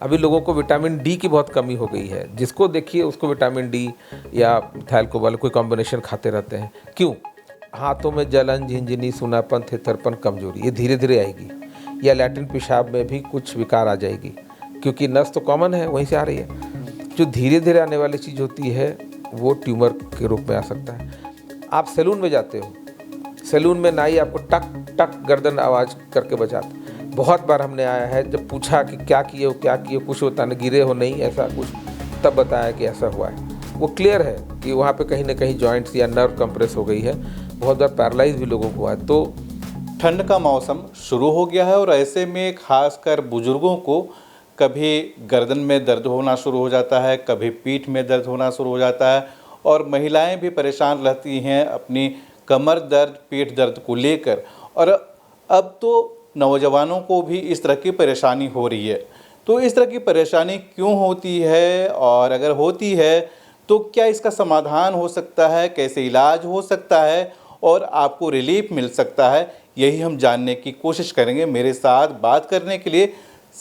अभी लोगों को विटामिन डी की बहुत कमी हो गई है, जिसको देखिए उसको विटामिन डी या थैल्कोबाल कोई कॉम्बिनेशन खाते रहते हैं। क्यों? हाथों में जलन, झिंझिनी, सूनापन, थितरपन, कमजोरी, ये धीरे धीरे आएगी। या लैट्रिन पेशाब में भी कुछ विकार आ जाएगी, क्योंकि नस तो कॉमन है, वहीं से आ रही है। जो धीरे धीरे आने वाली चीज़ होती है वो ट्यूमर के रूप में आ सकता है। आप सैलून में जाते हो, सैलून में नाई आपको टक टक गर्दन आवाज़ करके बजाता। बहुत बार हमने आया है, जब पूछा कि क्या किए हो क्या किए हो, कुछ बताने, गिरे हो नहीं ऐसा कुछ, तब बताया कि ऐसा हुआ है। वो क्लियर है कि वहाँ पे कहीं ना कहीं जॉइंट्स या नर्व कंप्रेस हो गई है। बहुत बार पैरालाइज भी लोगों को हुआ है। तो ठंड का मौसम शुरू हो गया है और ऐसे में खासकर बुजुर्गों को कभी गर्दन में दर्द होना शुरू हो जाता है, कभी पीठ में दर्द होना शुरू हो जाता है और महिलाएं भी परेशान रहती हैं अपनी कमर दर्द, पीठ दर्द को लेकर। और अब तो नौजवानों को भी इस तरह की परेशानी हो रही है। तो इस तरह की परेशानी क्यों होती है और अगर होती है तो क्या इसका समाधान हो सकता है, कैसे इलाज हो सकता है और आपको रिलीफ मिल सकता है, यही हम जानने की कोशिश करेंगे। मेरे साथ बात करने के लिए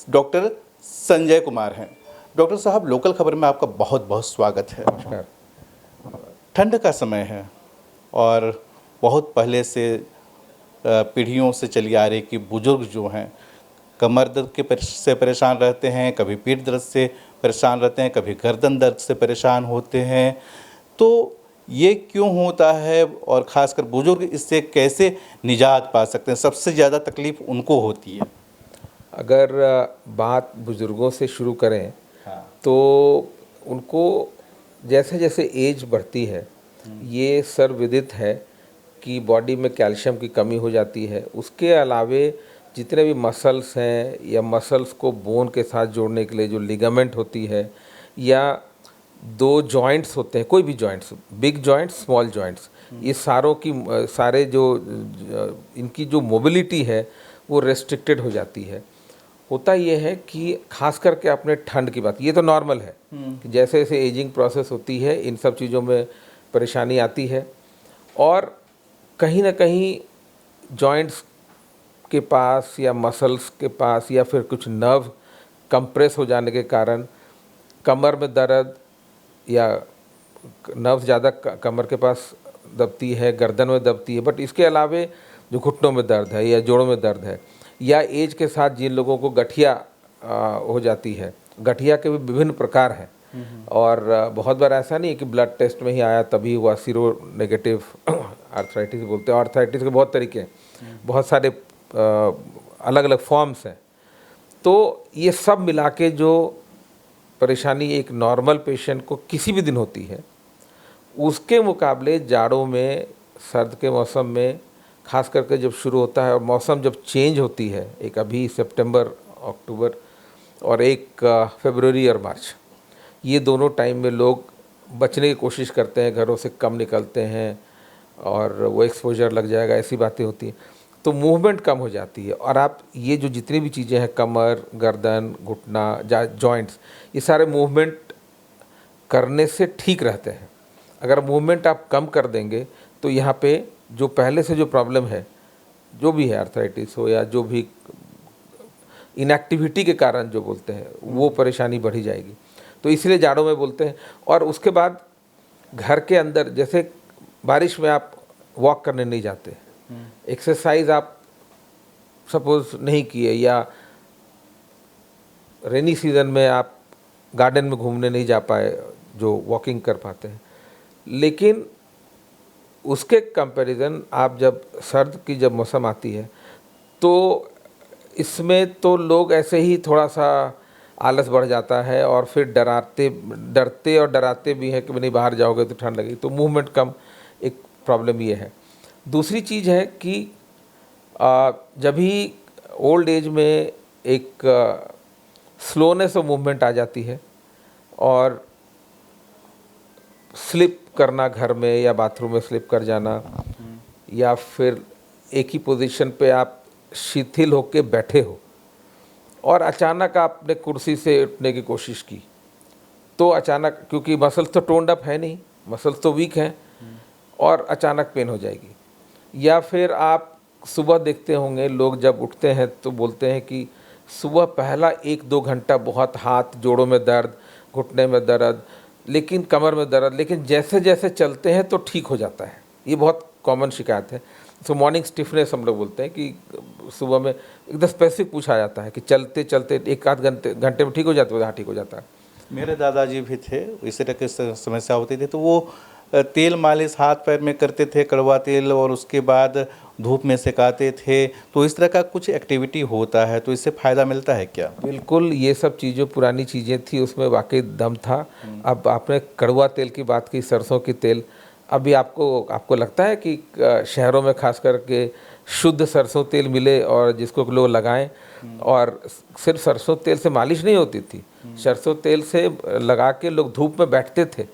डॉक्टर संजय कुमार हैं। डॉक्टर साहब, लोकल खबर में आपका बहुत बहुत स्वागत है। नमस्कार। ठंड का समय है और बहुत पहले से पीढ़ियों से चली आ रही कि बुजुर्ग जो हैं कमर दर्द से परेशान रहते हैं, कभी पीठ दर्द से परेशान रहते हैं, कभी गर्दन दर्द से परेशान होते हैं। तो ये क्यों होता है और ख़ासकर बुजुर्ग इससे कैसे निजात पा सकते हैं? सबसे ज़्यादा तकलीफ़ उनको होती है। अगर बात बुज़ुर्गों से शुरू करें तो उनको जैसे जैसे एज बढ़ती है, ये सर्वविदित है कि बॉडी में कैल्शियम की कमी हो जाती है। उसके अलावे जितने भी मसल्स हैं या मसल्स को बोन के साथ जोड़ने के लिए जो लिगामेंट होती है, या दो जॉइंट्स होते हैं, कोई भी joints, big joints, small joints, ये सारे जो इनकी जो मोबिलिटी है वो रेस्ट्रिक्टेड हो जाती है। होता ये है कि खास करके अपने ठंड की बात, ये तो नॉर्मल है कि जैसे जैसे एजिंग प्रोसेस होती है इन सब चीज़ों में परेशानी आती है। और कहीं ना कहीं जॉइंट्स के पास या मसल्स के पास या फिर कुछ नर्व कंप्रेस हो जाने के कारण कमर में दर्द, या नर्व ज़्यादा कमर के पास दबती है, गर्दन में दबती है। बट इसके अलावे जो घुटनों में दर्द है या जोड़ों में दर्द है, या एज के साथ जिन लोगों को गठिया हो जाती है, गठिया के भी विभिन्न प्रकार हैं। और बहुत बार ऐसा नहीं है कि ब्लड टेस्ट में ही आया तभी हुआ, सीरो नेगेटिव आर्थराइटिस बोलते हैं। आर्थराइटिस के बहुत तरीके हैं, बहुत सारे अलग अलग फॉर्म्स हैं। तो ये सब मिला के जो परेशानी एक नॉर्मल पेशेंट को किसी भी दिन होती है, उसके मुकाबले जाड़ों में, सर्द के मौसम में खास करके जब शुरू होता है और मौसम जब चेंज होती है, एक अभी सितंबर, अक्टूबर और एक फरवरी और मार्च, ये दोनों टाइम में लोग बचने की कोशिश करते हैं, घरों से कम निकलते हैं और वो एक्सपोजर लग जाएगा, ऐसी बातें होती हैं। तो मूवमेंट कम हो जाती है। और आप ये जो जितनी भी चीज़ें हैं, कमर, गर्दन, घुटना, जॉइंट्स, ये सारे मूवमेंट करने से ठीक रहते हैं। अगर मूवमेंट आप कम कर देंगे तो यहाँ पे जो पहले से जो प्रॉब्लम है, जो भी है, आर्थराइटिस हो या जो भी इनएक्टिविटी के कारण जो बोलते हैं, वो परेशानी बढ़ी जाएगी। तो इसलिए जाड़ों में बोलते हैं। और उसके बाद घर के अंदर, जैसे बारिश में आप वॉक करने नहीं जाते, एक्सरसाइज आप सपोज नहीं किए, या रेनी सीजन में आप गार्डन में घूमने नहीं जा पाए जो वॉकिंग कर पाते हैं, लेकिन उसके कंपैरिजन आप जब सर्द की जब मौसम आती है तो इसमें तो लोग ऐसे ही थोड़ा सा आलस बढ़ जाता है और फिर डरते और डराते भी हैं कि नहीं बाहर जाओगे तो ठंड लगेगी, तो मूवमेंट कम, एक प्रॉब्लम ये है। दूसरी चीज़ है कि जब भी ओल्ड एज में एक स्लोनेस ऑफ मूवमेंट आ जाती है और स्लिप करना, घर में या बाथरूम में स्लिप कर जाना, या फिर एक ही पोजीशन पे आप शिथिल होके बैठे हो और अचानक आपने कुर्सी से उठने की कोशिश की, तो अचानक, क्योंकि मसल्स तो टोन्ड अप है नहीं, मसल्स तो वीक हैं, और अचानक पेन हो जाएगी। या फिर आप सुबह देखते होंगे लोग जब उठते हैं तो बोलते हैं कि सुबह पहला 1-2 घंटा बहुत हाथ जोड़ों में दर्द, घुटने में दर्द, लेकिन कमर में दर्द, लेकिन जैसे जैसे चलते हैं तो ठीक हो जाता है। ये बहुत कॉमन शिकायत है। तो मॉर्निंग स्टिफनेस हम लोग बोलते हैं कि सुबह में एकदम स्पेसिफिक पूछा जाता है कि चलते चलते 1-आध घंटे में ठीक हो जाता है? हाँ, ठीक हो जाता है। मेरे दादाजी भी थे, इसी तरह की समस्या होती थी, तो वो तेल मालिश हाथ पैर में करते थे, कड़वा तेल, और उसके बाद धूप में सिकाते थे। तो इस तरह का कुछ एक्टिविटी होता है तो इससे फ़ायदा मिलता है क्या? बिल्कुल, ये सब चीज़ें पुरानी चीज़ें थी, उसमें वाकई दम था। अब आपने कड़वा तेल की बात की, सरसों की तेल, अभी आपको लगता है कि शहरों में खास करके शुद्ध सरसों तेल मिले और जिसको लोग लगाएं, और सिर्फ सरसों तेल से मालिश नहीं होती थी, सरसों तेल से लगा के लोग धूप में बैठते थे।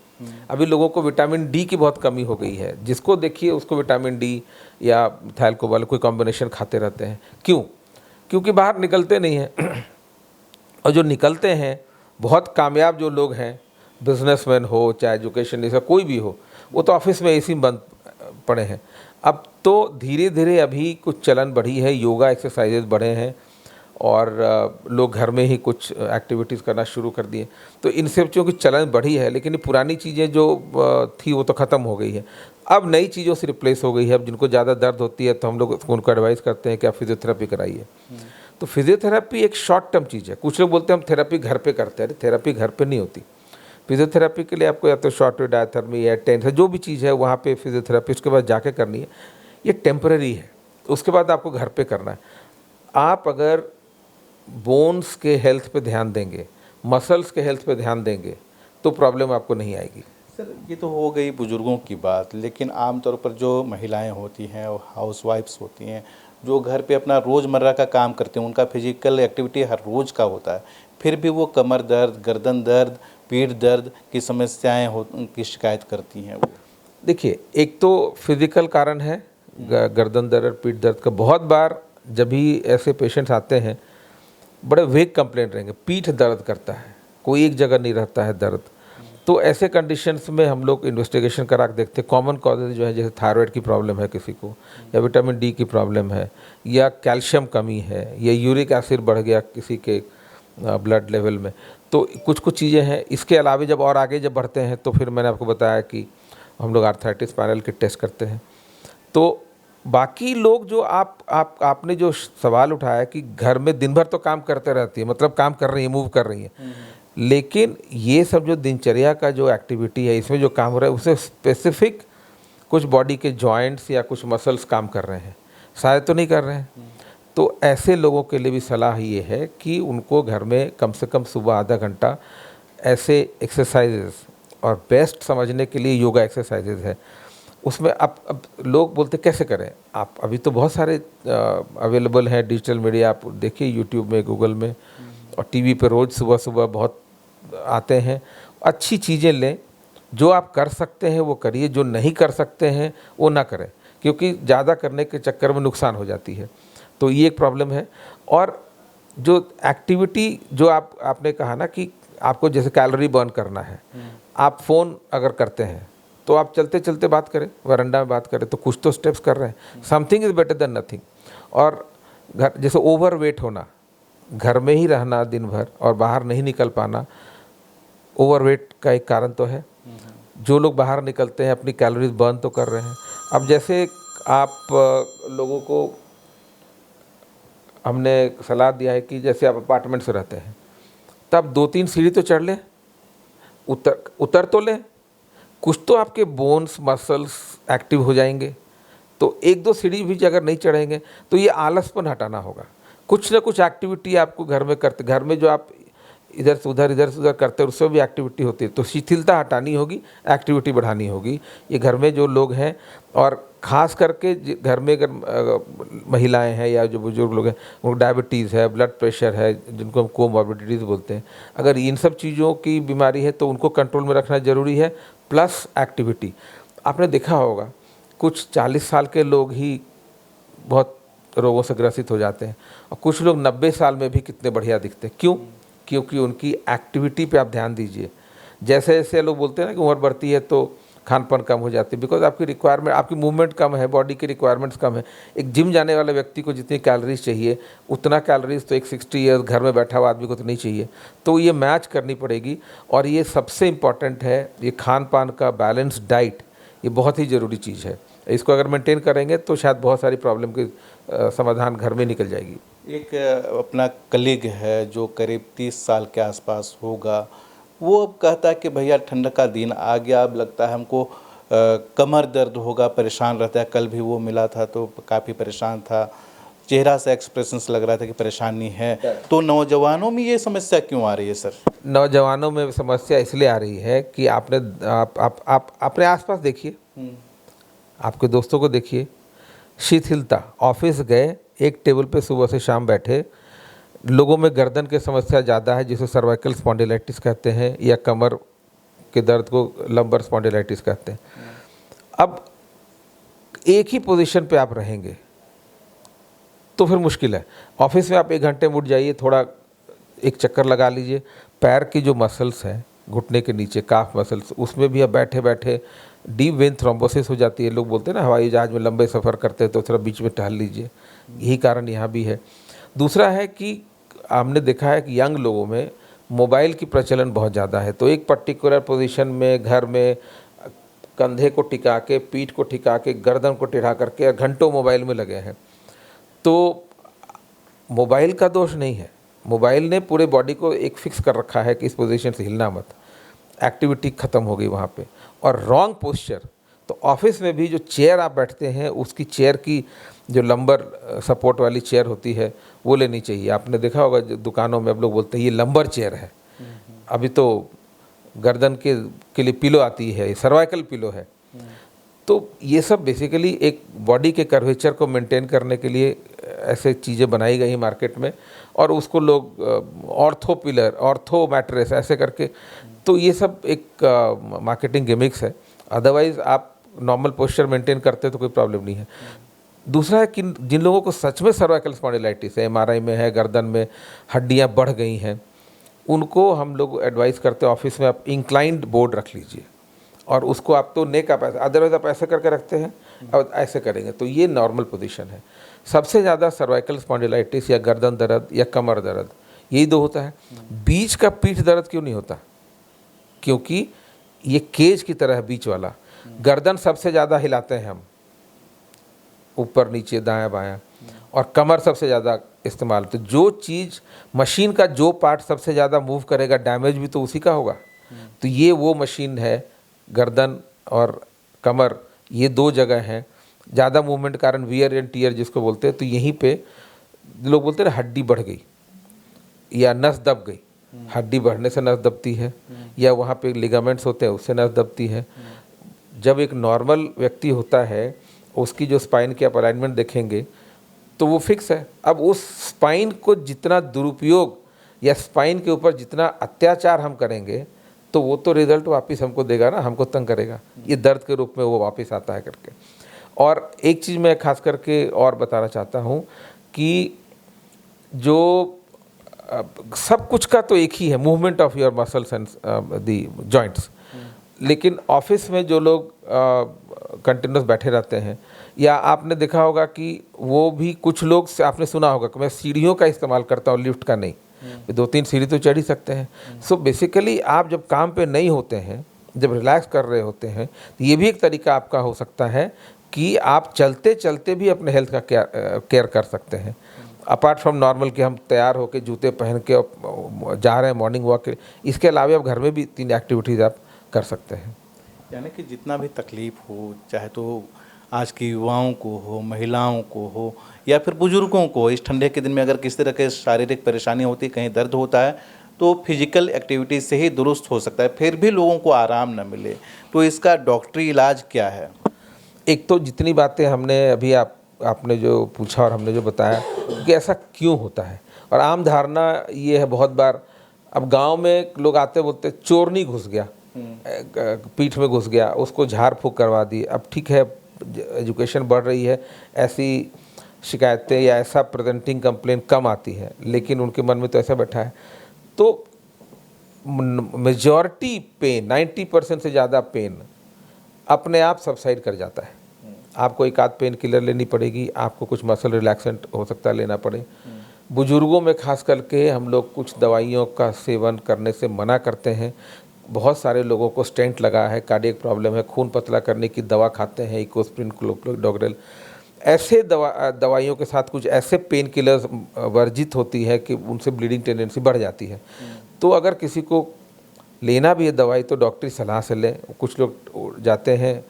अभी लोगों को विटामिन डी की बहुत कमी हो गई है, जिसको देखिए उसको विटामिन डी या थायलकोबाल कोई कॉम्बिनेशन खाते रहते हैं। क्यों? क्योंकि बाहर निकलते नहीं हैं। और जो निकलते हैं, बहुत कामयाब जो लोग हैं, बिजनेसमैन हो चाहे एजुकेशन जैसा कोई भी हो, वो तो ऑफिस में एसी में बंद पड़े हैं। अब तो धीरे धीरे अभी कुछ चलन बढ़ी है, योगा एक्सरसाइजेज बढ़े हैं, और लोग घर में ही कुछ एक्टिविटीज़ करना शुरू कर दिए। तो इन सब चीज़ों की चलन बढ़ी है, लेकिन ये पुरानी चीज़ें जो थी वो तो ख़त्म हो गई है। अब नई चीज़ों से रिप्लेस हो गई है। अब जिनको ज़्यादा दर्द होती है तो हम लोग उनको एडवाइस करते हैं कि आप फिजियोथेरेपी कराइए। तो फिजियोथेरेपी एक शॉर्ट टर्म चीज़ है। कुछ लोग बोलते हैं हम थेरेपी घर पे करते हैं। अरे थेरेपी घर पे नहीं होती। फिजियोथेरेपी के लिए आपको या तो शॉर्ट वेव डायथर्मी या टेंस, जो भी चीज़ है वहाँ पे फिजियोथेरेपिस्ट के पास जाके करनी है। ये टेम्पररी है, उसके बाद आपको घर पे करना है। आप अगर बोन्स के हेल्थ पे ध्यान देंगे, मसल्स के हेल्थ पे ध्यान देंगे, तो प्रॉब्लम आपको नहीं आएगी। सर, ये तो हो गई बुजुर्गों की बात, लेकिन आमतौर पर जो महिलाएं होती हैं और हाउसवाइफ्स होती हैं, जो घर पे अपना रोज़मर्रा का काम करते हैं, उनका फिजिकल एक्टिविटी हर रोज़ का होता है, फिर भी वो कमर दर्द, गर्दन दर्द, पीठ दर्द की समस्याएं की शिकायत करती हैं। वो देखिए, एक तो फिजिकल कारण है गर्दन दर्द, पीठ दर्द का। बहुत बार जब भी ऐसे पेशेंट्स आते हैं, बड़े वेग कंप्लेंट रहेंगे, पीठ दर्द करता है, कोई एक जगह नहीं रहता है दर्द। तो ऐसे कंडीशंस में हम लोग इन्वेस्टिगेशन करा के देखते हैं। कॉमन कॉजेज जो है, जैसे थायराइड की प्रॉब्लम है किसी को, या विटामिन डी की प्रॉब्लम है, या कैल्शियम कमी है, या यूरिक एसिड बढ़ गया किसी के ब्लड लेवल में, तो कुछ कुछ चीज़ें हैं। इसके अलावा जब और आगे जब बढ़ते हैं तो फिर मैंने आपको बताया कि हम लोग आर्थराइटिस पैनल के टेस्ट करते हैं। तो बाकी लोग जो आपने जो सवाल उठाया कि घर में दिन भर तो काम करते रहती है, मतलब काम कर रही है, मूव कर रही है, लेकिन ये सब जो दिनचर्या का जो एक्टिविटी है, इसमें जो काम हो रहा है, उससे स्पेसिफिक कुछ बॉडी के जॉइंट्स या कुछ मसल्स काम कर रहे हैं, शायद तो नहीं कर रहे हैं। तो ऐसे लोगों के लिए भी सलाह ये है कि उनको घर में कम से कम सुबह आधा घंटा ऐसे एक्सरसाइजेस, और बेस्ट समझने के लिए योगा एक्सरसाइजेज है। उसमें अब लोग बोलते कैसे करें आप, अभी तो बहुत सारे अवेलेबल हैं डिजिटल मीडिया, आप देखिए यूट्यूब में, गूगल में, और टीवी पे रोज़ सुबह सुबह बहुत आते हैं। अच्छी चीज़ें लें, जो आप कर सकते हैं वो करिए, जो नहीं कर सकते हैं वो ना करें, क्योंकि ज़्यादा करने के चक्कर में नुकसान हो जाती है। तो ये एक प्रॉब्लम है। और जो एक्टिविटी जो आपने कहा ना कि आपको जैसे कैलोरी बर्न करना है, आप फ़ोन अगर करते हैं तो आप चलते चलते बात करें, वरांडा में बात करें, तो कुछ तो स्टेप्स कर रहे हैं। Something is better than nothing. और घर जैसे ओवर वेट होना, घर में ही रहना दिन भर और बाहर नहीं निकल पाना, ओवर वेट का एक कारण तो है। जो लोग बाहर निकलते हैं अपनी कैलोरीज बर्न तो कर रहे हैं। अब जैसे आप लोगों को हमने सलाह दिया है कि जैसे आप अपार्टमेंट से रहते हैं, तब 2-3 सीढ़ी तो चढ़ लें, उतर तो लें, कुछ तो आपके बोन्स मसल्स एक्टिव हो जाएंगे। तो 1-2 सीढ़ी भी अगर नहीं चढ़ेंगे तो ये आलसपन हटाना होगा। कुछ ना कुछ एक्टिविटी आपको घर में करते, घर में जो आप इधर से उधर करते हैं उससे भी एक्टिविटी होती है। तो शिथिलता हटानी होगी, एक्टिविटी बढ़ानी होगी। ये घर में जो लोग हैं, और ख़ास करके घर में अगर महिलाएं हैं या जो बुजुर्ग लोग हैं, उनको डायबिटीज़ है, ब्लड प्रेशर है, जिनको हम कोमॉर्बिडिटीज़ बोलते हैं, अगर इन सब चीज़ों की बीमारी है तो उनको कंट्रोल में रखना ज़रूरी है, प्लस एक्टिविटी। आपने देखा होगा कुछ 40 साल के लोग ही बहुत रोगों से ग्रसित हो जाते हैं, और कुछ लोग 90 साल में भी कितने बढ़िया दिखते हैं। क्यों? क्योंकि उनकी एक्टिविटी पे आप ध्यान दीजिए। जैसे जैसे लोग बोलते हैं ना कि उम्र बढ़ती है तो खान पान कम हो जाती है, बिकॉज आपकी रिक्वायरमेंट, आपकी मूवमेंट कम है, बॉडी की रिक्वायरमेंट्स कम है। एक जिम जाने वाले व्यक्ति को जितनी कैलोरीज चाहिए उतना कैलोरीज तो एक 60 ईयर्स घर में बैठा हुआ आदमी को तो नहीं चाहिए। तो ये मैच करनी पड़ेगी। और ये सबसे इम्पॉर्टेंट है, ये खान पान का बैलेंस डाइट, ये बहुत ही ज़रूरी चीज़ है। इसको अगर मेंटेन करेंगे तो शायद बहुत सारी प्रॉब्लम की समाधान घर में निकल जाएगी। एक अपना कलीग है जो करीब 30 साल के आसपास होगा, वो अब कहता है कि भैया ठंड का दिन आ गया, अब लगता है हमको कमर दर्द होगा, परेशान रहता है। कल भी वो मिला था तो काफ़ी परेशान था, चेहरा से एक्सप्रेशंस लग रहा था कि परेशानी है। तो नौजवानों में ये समस्या क्यों आ रही है सर? नौजवानों में समस्या इसलिए आ रही है कि आपने आप अपने आसपास देखिए, आपके दोस्तों को देखिए, शिथिलता, ऑफिस गए, एक टेबल पे सुबह से शाम बैठे, लोगों में गर्दन की समस्या ज़्यादा है जिसे सर्वाइकल स्पॉन्डिलाइटिस कहते हैं, या कमर के दर्द को लंबर स्पॉन्डिलाइटिस कहते हैं। अब एक ही पोजीशन पे आप रहेंगे तो फिर मुश्किल है। ऑफिस में आप 1 घंटे मुड़ जाइए, थोड़ा एक चक्कर लगा लीजिए, पैर की जो मसल्स हैं घुटने के नीचे, काफ मसल्स, उसमें भी आप बैठे बैठे डीप वेन थ्रोम्बोसिस हो जाती है। लोग बोलते हैं ना, हवाई जहाज में लंबे सफ़र करते हैं तो थोड़ा बीच में टहल लीजिए, यही कारण यहाँ भी है। दूसरा है कि हमने देखा है कि यंग लोगों में मोबाइल की प्रचलन बहुत ज़्यादा है। तो एक पर्टिकुलर पोजीशन में घर में कंधे को टिका के, पीठ को टिका के, गर्दन को टेढ़ा करके घंटों मोबाइल में लगे हैं। तो मोबाइल का दोष नहीं है, मोबाइल ने पूरे बॉडी को एक फिक्स कर रखा है कि इस पोजीशन से हिलना मत, एक्टिविटी ख़त्म हो गई वहाँ पे। और रॉन्ग पोस्चर, तो ऑफिस में भी जो चेयर आप बैठते हैं उसकी चेयर की जो लंबर सपोर्ट वाली चेयर होती है वो लेनी चाहिए। आपने देखा होगा दुकानों में अब लोग बोलते हैं ये लंबर चेयर है, अभी तो गर्दन के लिए पिलो आती है, सर्वाइकल पिलो है। तो ये सब बेसिकली एक बॉडी के कर्वेचर को मेंटेन करने के लिए ऐसे चीज़ें बनाई गई मार्केट में, और उसको लोग ऑर्थो पिलर, ऑर्थो मैट्रेस ऐसे करके, तो ये सब एक मार्केटिंग गिमिक्स है। अदरवाइज़ आप नॉर्मल पोस्चर मेंटेन करते हैं तो कोई प्रॉब्लम नहीं है। दूसरा है कि जिन लोगों को सच में सर्वाइकल स्पॉन्डिलाइटिस है, एमआरआई में है, गर्दन में हड्डियां बढ़ गई हैं, उनको हम लोग एडवाइस करते हैं ऑफिस में आप इंक्लाइंड बोर्ड रख लीजिए, और उसको आप तो नेक आप ऐसा, अदरवाइज आप ऐसे करके रखते हैं और ऐसे करेंगे तो ये नॉर्मल पोजीशन है। सबसे ज़्यादा सर्वाइकल स्पॉन्डिलाइटिस या गर्दन दर्द या कमर दर्द, यही दो होता है। बीच का पीठ दर्द क्यों नहीं होता? क्योंकि ये केज की तरह है बीच वाला। गर्दन सबसे ज़्यादा हिलाते हैं हम, ऊपर नीचे दायां बायां, और कमर सबसे ज़्यादा इस्तेमाल। तो जो चीज़, मशीन का जो पार्ट सबसे ज़्यादा मूव करेगा, डैमेज भी तो उसी का होगा। तो ये वो मशीन है, गर्दन और कमर, ये 2 जगह हैं। ज़्यादा मूवमेंट कारण वियर एंड टीयर जिसको बोलते हैं, तो यहीं पे लोग बोलते हैं हड्डी बढ़ गई या नस दब गई। हड्डी बढ़ने से नस दबती है, या वहाँ पे लिगामेंट्स होते हैं उससे नस दबती है। जब एक नॉर्मल व्यक्ति होता है, उसकी जो स्पाइन की आप अलाइनमेंट देखेंगे तो वो फिक्स है। अब उस स्पाइन को जितना दुरुपयोग या स्पाइन के ऊपर जितना अत्याचार हम करेंगे तो वो तो रिजल्ट वापस हमको देगा ना, हमको तंग करेगा, ये दर्द के रूप में वो वापस आता है करके। और एक चीज़ मैं खास करके और बताना चाहता हूँ कि जो सब कुछ का तो एक ही है, movement of your muscles and the joints, लेकिन ऑफिस में जो लोग कंटिन्यूस बैठे रहते हैं, या आपने देखा होगा कि वो भी कुछ लोग, आपने सुना होगा कि मैं सीढ़ियों का इस्तेमाल करता हूँ, लिफ्ट का नहीं, 2-3 सीढ़ी तो चढ़ ही सकते हैं। सो बेसिकली आप जब काम पे नहीं होते हैं, जब रिलैक्स कर रहे होते हैं, तो ये भी एक तरीका आपका हो सकता है कि आप चलते चलते भी अपने हेल्थ का केयर कर सकते हैं। अपार्ट फ्रॉम नॉर्मल कि हम तैयार होकर जूते पहन के जा रहे हैं मॉर्निंग वॉक के, इसके अलावा आप घर में भी 3 एक्टिविटीज़ आप कर सकते हैं। यानी कि जितना भी तकलीफ़ हो, चाहे तो आज के युवाओं को हो, महिलाओं को हो, या फिर बुजुर्गों को, इस ठंडे के दिन में अगर किसी तरह के शारीरिक परेशानी होती है, कहीं दर्द होता है, तो फिजिकल एक्टिविटी से ही दुरुस्त हो सकता है। फिर भी लोगों को आराम न मिले, तो इसका डॉक्टरी इलाज क्या है? एक तो जितनी बातें हमने अभी आपने जो पूछा और हमने जो बताया कि ऐसा क्यों होता है, और आम धारणा ये है बहुत बार, अब गांव में लोग आते बोलते चोरनी घुस गया, पीठ में घुस गया, उसको झाड़ फूँक करवा दी। अब ठीक है, एजुकेशन बढ़ रही है, ऐसी शिकायतें या ऐसा प्रेजेंटिंग कंप्लेंट कम आती है, लेकिन उनके मन में तो ऐसा बैठा है। तो मेजॉरिटी पेन, 90% से ज़्यादा पेन अपने आप सबसाइड कर जाता है। आपको एक आध पेन किलर लेनी पड़ेगी, आपको कुछ मसल रिलैक्सेंट हो सकता है लेना पड़े। बुजुर्गों में खास करके हम लोग कुछ दवाइयों का सेवन करने से मना करते हैं। बहुत सारे लोगों को स्टेंट लगा है, कार्डियक प्रॉब्लम है, खून पतला करने की दवा खाते हैं, इकोस्प्रिन, क्लोप्रोडोग्रेल, ऐसे दवाइयों के साथ कुछ ऐसे पेन किलर्स वर्जित होती है कि उनसे ब्लीडिंग टेंडेंसी बढ़ जाती है। तो अगर किसी को लेना भी है दवाई तो डॉक्टरी सलाह से लें। कुछ लोग जाते हैं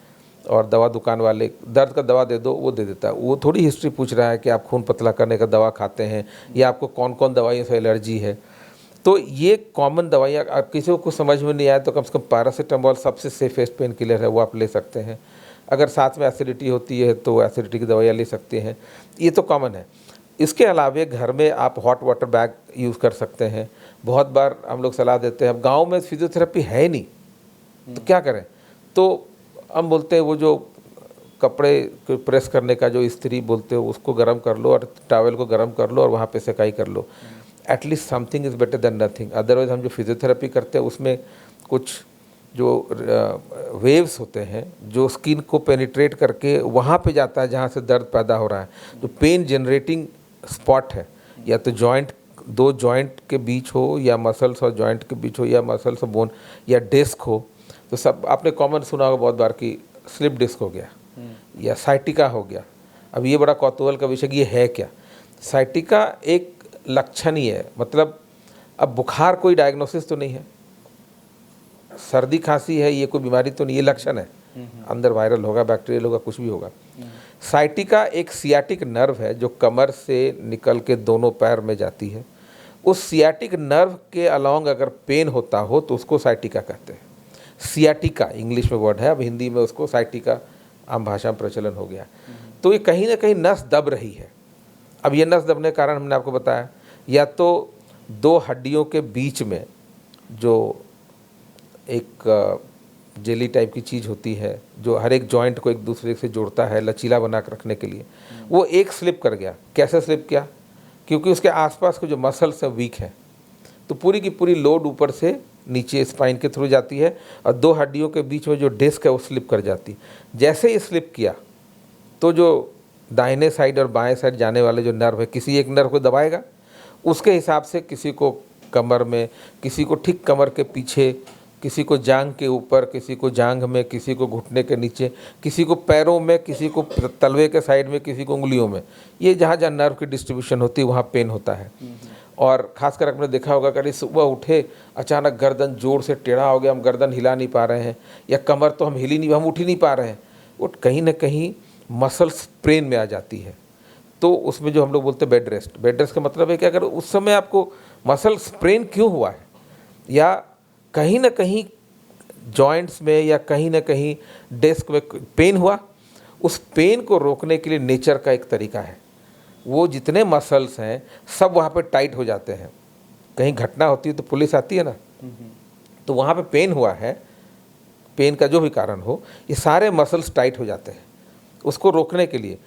और दवा दुकान वाले दर्द का दवा दे दो, वो दे देता है। वो थोड़ी हिस्ट्री पूछ रहा है कि आप खून पतला करने का दवा खाते हैं या आपको कौन कौन दवाइयों से एलर्जी है। तो ये कॉमन दवाइयाँ, आप किसी को कुछ समझ में नहीं आए तो कम से कम पैरासीटामोल सबसे सेफेस्ट पेन किलर है, वो आप ले सकते हैं। अगर साथ में एसिडिटी होती है तो एसिडिटी की दवाइयाँ ले सकते हैं, ये तो कॉमन है। इसके अलावा घर में आप हॉट वाटर बैग यूज़ कर सकते हैं। बहुत बार हम लोग सलाह देते हैं, अब गाँव में फिजियोथेरेपी है ही नहीं तो क्या करें, तो हम बोलते हैं वो जो कपड़े प्रेस करने का जो इस्त्री बोलते हो उसको गर्म कर लो और टॉवल को गर्म कर लो और वहाँ पे सेकाई कर लो। At least something is better than nothing. Otherwise हम जो फिजियोथेरेपी करते हैं उसमें कुछ जो वेव्स होते हैं जो स्किन को पेनिट्रेट करके वहाँ पे जाता है जहाँ से दर्द पैदा हो रहा है, जो पेन जनरेटिंग स्पॉट है, या तो जॉइंट, दो जॉइंट के बीच हो या मसल्स और जॉइंट के बीच हो या मसल्स और बोन या डिस्क हो। तो सब आपने कॉमन सुना होगा बहुत बार कि स्लिप डिस्क हो गया या साइटिका हो गया। अब ये बड़ा कौतूहल का विषय कि ये है क्या। साइटिका एक लक्षण ही है, मतलब अब बुखार कोई डायग्नोसिस तो नहीं है, सर्दी खांसी है, ये कोई बीमारी तो नहीं, ये लक्षण है। अंदर वायरल होगा, बैक्टीरियल होगा, कुछ भी होगा। साइटिका एक सियाटिक नर्व है जो कमर से निकल के दोनों पैर में जाती है। उस सियाटिक नर्व के अलोंग अगर पेन होता हो तो उसको साइटिका कहते हैं। सियाटिका इंग्लिश में वर्ड है, अब हिंदी में उसको साइटिका आम भाषा में प्रचलन हो गया। तो ये कहीं ना कहीं नस दब रही है। अब ये नस दबने के कारण हमने आपको बताया, या तो दो हड्डियों के बीच में जो एक जेली टाइप की चीज़ होती है जो हर एक जॉइंट को एक दूसरे से जोड़ता है लचीला बना कर रखने के लिए, वो एक स्लिप कर गया। कैसे स्लिप किया? क्योंकि उसके आसपास के जो मसल्स हैं वीक है, तो पूरी की पूरी लोड ऊपर से नीचे स्पाइन के थ्रू जाती है और दो हड्डियों के बीच में जो डिस्क है वो स्लिप कर जाती है। जैसे ही स्लिप किया तो जो दाहिने साइड और बाएं साइड जाने वाले जो नर्व है, किसी एक नर्व को दबाएगा, उसके हिसाब से किसी को कमर में, किसी को ठीक कमर के पीछे, किसी को जांघ के ऊपर, किसी को जांघ में, किसी को घुटने के नीचे, किसी को पैरों में, किसी को तलवे के साइड में, किसी को उंगलियों में। ये जहाँ जहाँ नर्व की डिस्ट्रीब्यूशन होती है वहाँ पेन होता है। और खासकर आपने देखा होगा कभी सुबह उठे अचानक गर्दन जोर से टेढ़ा हो गया, हम गर्दन हिला नहीं पा रहे हैं, या कमर तो हम हिली नहीं, हम उठ ही नहीं पा रहे हैं, वो कहीं ना कहीं मसल स्प्रेन में आ जाती है। तो उसमें जो हम लोग बोलते हैं बेड रेस्ट, बेड रेस्ट का मतलब है कि अगर उस समय आपको मसल स्प्रेन क्यों हुआ है, या कहीं ना कहीं जॉइंट्स में या कहीं ना कहीं डिस्क में पेन हुआ, उस पेन को रोकने के लिए नेचर का एक तरीका है, वो जितने मसल्स हैं सब वहाँ पे टाइट हो जाते हैं। कहीं घटना होती है तो पुलिस आती है ना, तो वहाँ पे पेन हुआ है, पेन का जो भी कारण हो, ये सारे मसल्स टाइट हो जाते हैं उसको रोकने के लिए।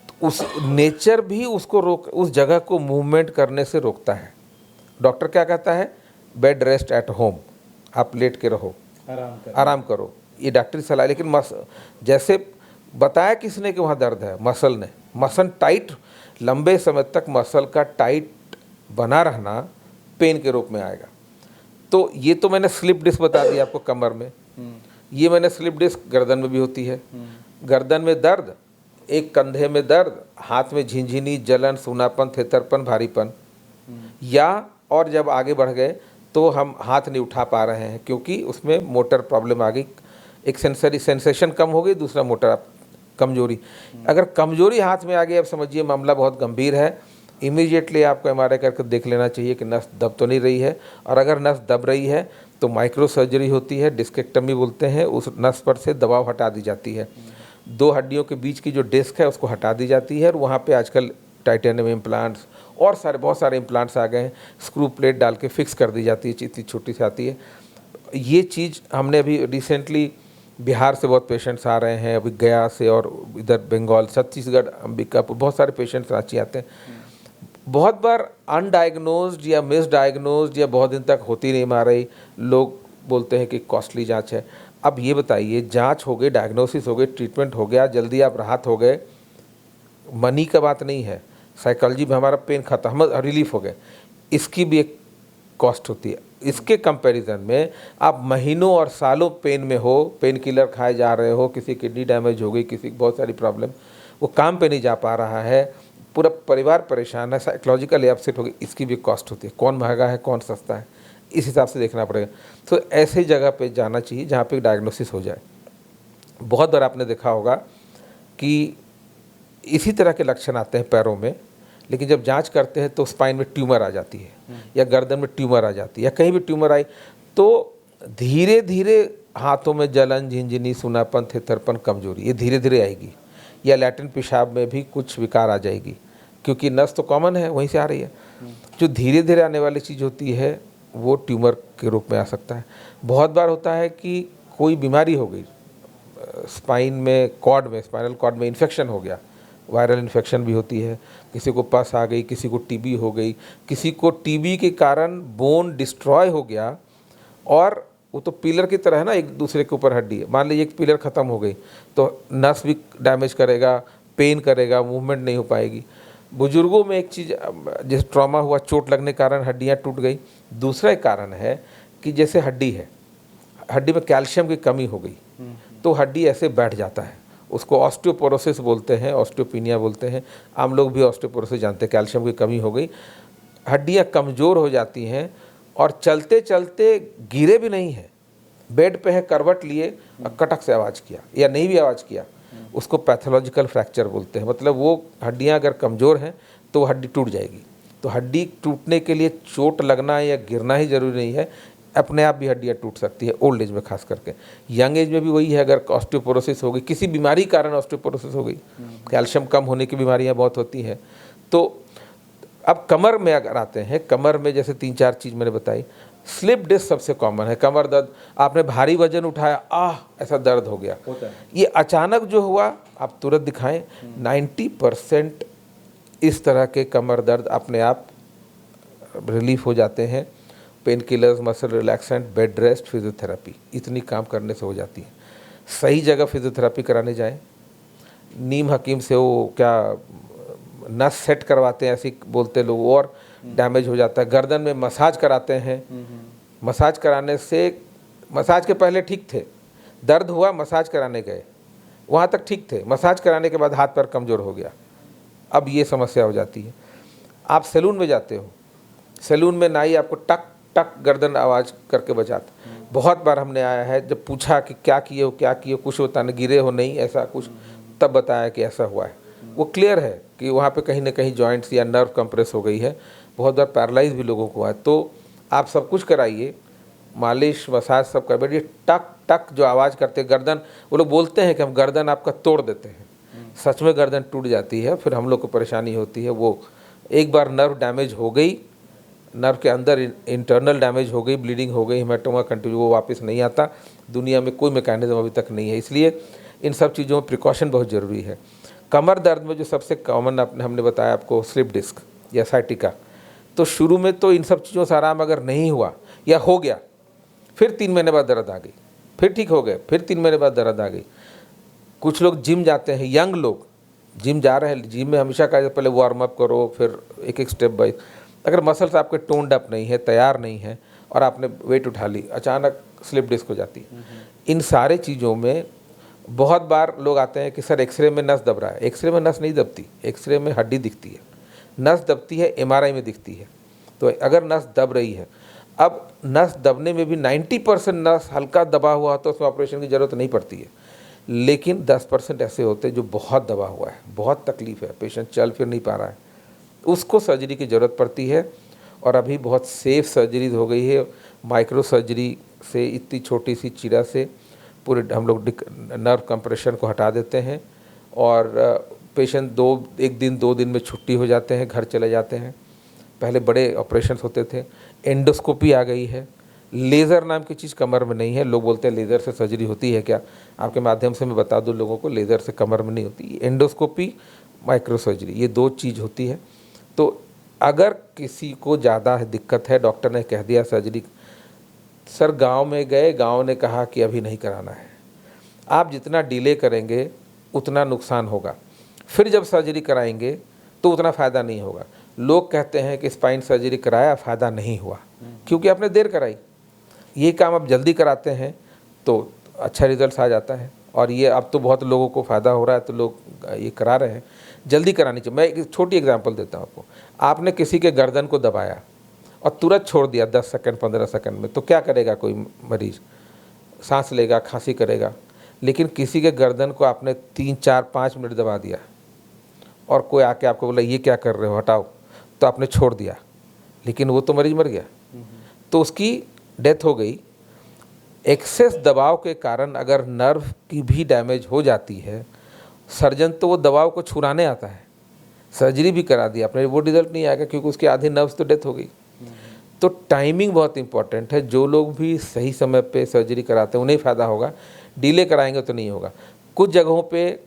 तो उस नेचर भी उसको उस जगह को मूवमेंट करने से रोकता है। डॉक्टर क्या कहता है? बेड रेस्ट एट होम, आप लेट के रहो, आराम करो, ये डॉक्टरी सलाह। लेकिन जैसे बताया किसने कि वहाँ दर्द है? मसल ने। मसल टाइट, लंबे समय तक मसल का टाइट बना रहना पेन के रूप में आएगा। तो ये तो मैंने स्लिप डिस्क बता दी आपको कमर में, ये मैंने स्लिप डिस्क गर्दन में भी होती है। गर्दन में दर्द, एक कंधे में दर्द, हाथ में झिनझिनी, जलन, सूनापन, थेथरपन, भारीपन, या और जब आगे बढ़ गए तो हम हाथ नहीं उठा पा रहे हैं क्योंकि उसमें मोटर प्रॉब्लम आ गई, एक सेंसरी सेंसेशन कम हो गई, दूसरा मोटर कमजोरी। अगर कमजोरी हाथ में आ गई, अब समझिए मामला बहुत गंभीर है। इमीडिएटली आपको एमआरआई करके देख लेना चाहिए कि नस दब तो नहीं रही है, और अगर नस दब रही है तो माइक्रो सर्जरी होती है, डिस्केक्टमी बोलते हैं। उस नस पर से दबाव हटा दी जाती है, दो हड्डियों के बीच की जो डिस्क है उसको हटा दी जाती है, और वहाँ पे आजकल टाइटेनियम इम्प्लांट्स और बहुत सारे इम्प्लांट्स आ गए हैं, स्क्रू प्लेट डाल के फिक्स कर दी जाती है, इतनी छोटी सी आती है। ये चीज़ हमने अभी रिसेंटली बिहार से बहुत पेशेंट्स आ रहे हैं, अभी गया से, और इधर बंगाल, छत्तीसगढ़, अंबिकापुर, बहुत सारे पेशेंट्स रांची आते हैं। बहुत बार अनडायग्नोज्ड या मिसडायग्नोज्ड या बहुत दिन तक होती नहीं एमआरआई, लोग बोलते हैं कि कॉस्टली जांच है। अब ये बताइए, जांच हो गई, डायग्नोसिस हो गई, ट्रीटमेंट हो गया, जल्दी आप राहत हो गए, मनी का बात नहीं है, साइकोलॉजी में हमारा पेन खत्म, हम रिलीफ हो गए, इसकी भी एक कॉस्ट होती है। इसके कंपैरिजन में आप महीनों और सालों पेन में हो, पेन किलर खाए जा रहे हो, किसी किडनी डैमेज हो गई, किसी की बहुत सारी प्रॉब्लम, वो काम पे नहीं जा पा रहा है, पूरा परिवार परेशान है, साइकोलॉजिकल अपसेट हो गई, इसकी भी कॉस्ट होती है। कौन महंगा है, कौन सस्ता है, इस हिसाब से देखना पड़ेगा। तो ऐसे जगह पे जाना चाहिए जहाँ पे डायग्नोसिस हो जाए। बहुत बार आपने देखा होगा कि इसी तरह के लक्षण आते हैं पैरों में, लेकिन जब जांच करते हैं तो स्पाइन में ट्यूमर आ जाती है या गर्दन में ट्यूमर आ जाती है या कहीं भी ट्यूमर आई, तो धीरे धीरे हाथों में जलन, झिंझिनी, सूनापन, थेथरपन, कमजोरी, ये धीरे धीरे आएगी। या लैट्रिन पेशाब में भी कुछ विकार आ जाएगी, क्योंकि नस तो कॉमन है, वहीं से आ रही है। जो धीरे धीरे आने वाली चीज़ होती है वो ट्यूमर के रूप में आ सकता है। बहुत बार होता है कि कोई बीमारी हो गई, स्पाइन में, कॉर्ड में, स्पाइनल कॉर्ड में इन्फेक्शन हो गया, वायरल इन्फेक्शन भी होती है, किसी को पस आ गई, किसी को टीबी हो गई, किसी को टीबी के कारण बोन डिस्ट्रॉय हो गया, और वो तो पिलर की तरह है ना, एक दूसरे के ऊपर हड्डी है। मान लीजिए एक पिलर ख़त्म हो गई तो नस भी डैमेज करेगा, पेन करेगा, मूवमेंट नहीं हो पाएगी। बुजुर्गों में एक चीज़, जैसे ट्रॉमा हुआ, चोट लगने के कारण हड्डियाँ टूट गई। दूसरा एक कारण है कि जैसे हड्डी है, हड्डी में कैल्शियम की कमी हो गई तो हड्डी ऐसे बैठ जाता है, उसको ऑस्टियोपोरोसिस बोलते हैं, ऑस्टियोपिनिया बोलते हैं। आम लोग भी ऑस्टियोपोरोसिस जानते हैं। कैल्शियम की कमी हो गई, हड्डियाँ कमज़ोर हो जाती हैं और चलते चलते गिरे भी नहीं हैं, बेड पे है, करवट लिए और कटक से आवाज़ किया या नहीं भी आवाज़ किया, उसको पैथोलॉजिकल फ्रैक्चर बोलते हैं। मतलब वो हड्डियाँ अगर कमज़ोर हैं तो वो हड्डी टूट जाएगी। तो हड्डी टूटने के लिए चोट लगना या गिरना ही ज़रूरी नहीं है, अपने आप भी हड्डियाँ टूट सकती है, ओल्ड एज में खास करके। यंग एज में भी वही है, अगर ऑस्टियोपोरोसिस हो गई, किसी बीमारी कारण ऑस्टियोपोरोसिस हो गई, कैल्शियम कम होने की बीमारियाँ बहुत होती हैं। तो अब कमर में अगर आते हैं, कमर में जैसे 3-4 चीज़ मैंने बताई। स्लिप डिस्क सबसे कॉमन है, कमर दर्द, आपने भारी वजन उठाया, ऐसा दर्द हो गया, ये अचानक जो हुआ, आप तुरंत दिखाएं। 90% इस तरह के कमर दर्द अपने आप रिलीफ हो जाते हैं। Pain killers, muscle relaxant, bed rest, physiotherapy, इतनी काम करने से हो जाती है। सही जगह फिजियोथेरेपी कराने जाएं। नीम हकीम से वो क्या नस सेट करवाते हैं, ऐसे बोलते लोग, और डैमेज हो जाता है। गर्दन में मसाज कराते हैं, मसाज कराने से, मसाज के पहले ठीक थे, दर्द हुआ, मसाज कराने गए, वहाँ तक ठीक थे, मसाज कराने के बाद हाथ पैर कमज़ोर हो गया, अब ये समस्या हो जाती है। आप सैलून में जाते हो, सैलून में नाई आपको टक टक गर्दन आवाज़ करके बजाता। बहुत बार हमने आया है, जब पूछा कि क्या किए हो, क्या किए हो, कुछ बताने, गिरे हो नहीं, ऐसा कुछ, तब बताया कि ऐसा हुआ है। वो क्लियर है कि वहाँ पे कहीं ना कहीं जॉइंट्स या नर्व कंप्रेस हो गई है। बहुत बार पैरालाइज भी लोगों को हुआ है। तो आप सब कुछ कराइए, मालिश, मसाज सब कर बैठिए। टक टक जो आवाज़ करते गर्दन, वो लोग बोलते हैं कि हम गर्दन आपका तोड़ देते हैं, सच में गर्दन टूट जाती है, फिर हम लोग को परेशानी होती है। वो एक बार नर्व डैमेज हो गई, नर्व के अंदर इंटरनल डैमेज हो गई, ब्लीडिंग हो गई, हेमाटोमा कंटिन्यू, वो वापस नहीं आता। दुनिया में कोई मैकेनिज्म अभी तक नहीं है, इसलिए इन सब चीज़ों में प्रिकॉशन बहुत ज़रूरी है। कमर दर्द में जो सबसे कॉमन हमने बताया आपको, स्लिप डिस्क या साइटिका। तो शुरू में तो इन सब चीज़ों से आराम अगर नहीं हुआ या हो गया, फिर 3 महीने बाद दर्द आ गई, फिर ठीक हो गए, फिर 3 महीने बाद दर्द आ गई। कुछ लोग जिम जाते हैं, यंग लोग जिम जा रहे हैं, जिम में हमेशा कहा पहले वार्म अप करो, फिर एक एक स्टेप बाय। अगर मसल्स आपके टोन्ड अप नहीं है, तैयार नहीं है, और आपने वेट उठा ली, अचानक स्लिप डिस्क हो जाती है। इन सारे चीज़ों में बहुत बार लोग आते हैं कि सर एक्सरे में नस दब रहा है। एक्सरे में नस नहीं दबती, एक्सरे में हड्डी दिखती है। नस दबती है एमआरआई में दिखती है। तो अगर नस दब रही है, अब नस दबने में भी 90% नस हल्का दबा हुआ हो तो उसमें ऑपरेशन की ज़रूरत नहीं पड़ती है, लेकिन 10% ऐसे होते हैं जो बहुत दबा हुआ है, बहुत तकलीफ़ है, पेशेंट चल फिर नहीं पा रहा है, उसको सर्जरी की ज़रूरत पड़ती है। और अभी बहुत सेफ सर्जरी हो गई है, माइक्रो सर्जरी से, इतनी छोटी सी चीरा से पूरे हम लोग नर्व कंप्रेशन को हटा देते हैं और पेशेंट 2 दिन में छुट्टी हो जाते हैं, घर चले जाते हैं। पहले बड़े ऑपरेशन होते थे, एंडोस्कोपी आ गई है। लेज़र नाम की चीज़ कमर में नहीं है। लोग बोलते हैं लेज़र से सर्जरी होती है क्या, आपके माध्यम से मैं बता दूं लोगों को, लेज़र से कमर में नहीं होती। एंडोस्कोपी, माइक्रो सर्जरी, ये 2 चीज़ होती है। तो अगर किसी को ज़्यादा दिक्कत है, डॉक्टर ने कह दिया सर्जरी, सर गांव में गए, गांव ने कहा कि अभी नहीं कराना है, आप जितना डिले करेंगे उतना नुकसान होगा, फिर जब सर्जरी कराएंगे तो उतना फ़ायदा नहीं होगा। लोग कहते हैं कि स्पाइन सर्जरी कराया, फ़ायदा नहीं हुआ क्योंकि आपने देर कराई। ये काम आप जल्दी कराते हैं तो अच्छा रिजल्ट आ जाता है, और ये अब तो बहुत लोगों को फ़ायदा हो रहा है तो लोग ये करा रहे हैं। जल्दी करानी चाहिए। मैं एक छोटी एग्जांपल देता हूँ आपको। आपने किसी के गर्दन को दबाया और तुरंत छोड़ दिया 10 सेकंड 15 सेकंड में, तो क्या करेगा कोई मरीज़? सांस लेगा, खांसी करेगा। लेकिन किसी के गर्दन को आपने 3 4 5 मिनट दबा दिया और कोई आके आपको बोला ये क्या कर रहे हो, हटाओ, तो आपने छोड़ दिया, लेकिन वो तो मरीज़ मर गया, तो उसकी डेथ हो गई। एक्सेस दबाव के कारण अगर नर्व की भी डैमेज हो जाती है, सर्जन तो वो दबाव को छुड़ाने आता है, सर्जरी भी करा दी आपने, वो रिजल्ट नहीं आएगा क्योंकि उसके आधे नर्व्स तो डेथ हो गई। तो टाइमिंग बहुत इंपॉर्टेंट है। जो लोग भी सही समय पे सर्जरी कराते हैं उन्हें फ़ायदा होगा, डिले कराएंगे तो नहीं होगा। कुछ जगहों पे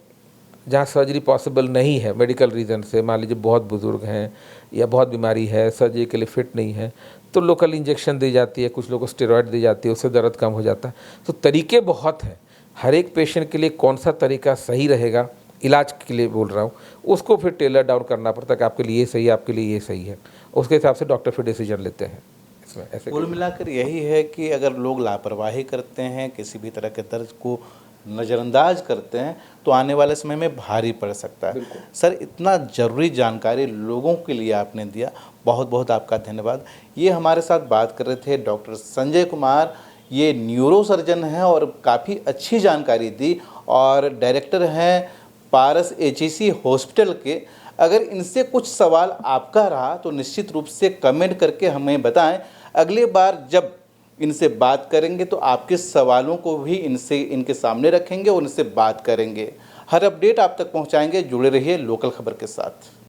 जहाँ सर्जरी पॉसिबल नहीं है मेडिकल रीज़न से, मान लीजिए बहुत बुज़ुर्ग हैं या बहुत बीमारी है, सर्जरी के लिए फिट नहीं है, तो लोकल इंजेक्शन दी जाती है, कुछ लोगों को स्टेरॉयड दी जाती है, उससे दर्द कम हो जाता है। तो तरीके बहुत हैं, हर एक पेशेंट के लिए कौन सा तरीका सही रहेगा, इलाज के लिए बोल रहा हूँ, उसको फिर टेलर डाउन करना पड़ता है कि आपके लिए ये सही है, आपके लिए ये सही है। उसके हिसाब से डॉक्टर फिर डिसीजन लेते हैं। इसमें ऐसे कुल मिलाकर यही है कि अगर लोग लापरवाही करते हैं, किसी भी तरह के दर्द को नज़रअंदाज करते हैं, तो आने वाले समय में भारी पड़ सकता है। सर, इतना ज़रूरी जानकारी लोगों के लिए आपने दिया, बहुत बहुत आपका धन्यवाद। ये हमारे साथ बात कर रहे थे डॉक्टर संजय कुमार, ये न्यूरो सर्जन हैं और काफ़ी अच्छी जानकारी दी, और डायरेक्टर हैं पारस HEC हॉस्पिटल के। अगर इनसे कुछ सवाल आपका रहा तो निश्चित रूप से कमेंट करके हमें बताएं। अगली बार जब इनसे बात करेंगे तो आपके सवालों को भी इनके सामने रखेंगे और इनसे बात करेंगे। हर अपडेट आप तक पहुंचाएंगे। जुड़े रहिए लोकल खबर के साथ।